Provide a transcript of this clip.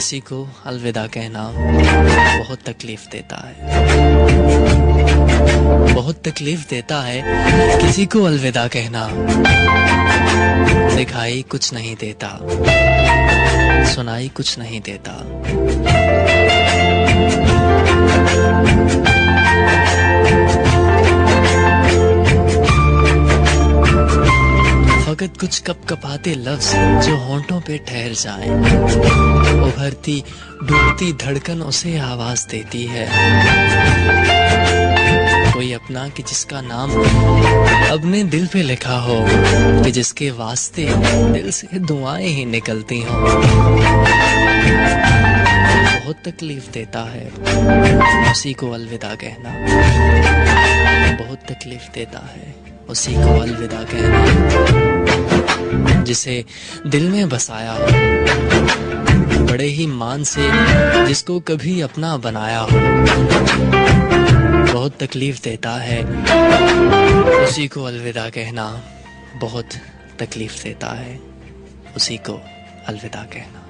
किसी को अलविदा कहना बहुत तकलीफ देता है, बहुत तकलीफ देता है किसी को अलविदा कहना। दिखाई कुछ नहीं देता, सुनाई कुछ नहीं देता। फकत कुछ कपकपाते लफ्ज जो होंठों पे ठहर जाएं, उभरती डूबती धड़कन उसे आवाज देती है। कोई अपना कि जिसका नाम अपने दिल पे लिखा हो, कि जिसके वास्ते दिल से दुआएं ही निकलती हों। बहुत तकलीफ देता है उसी को अलविदा कहना, बहुत तकलीफ देता है उसी को अलविदा कहना, जिसे दिल में बसाया हो, बड़े ही मान से जिसको कभी अपना बनाया हो। बहुत तकलीफ देता है उसी को अलविदा कहना, बहुत तकलीफ देता है उसी को अलविदा कहना।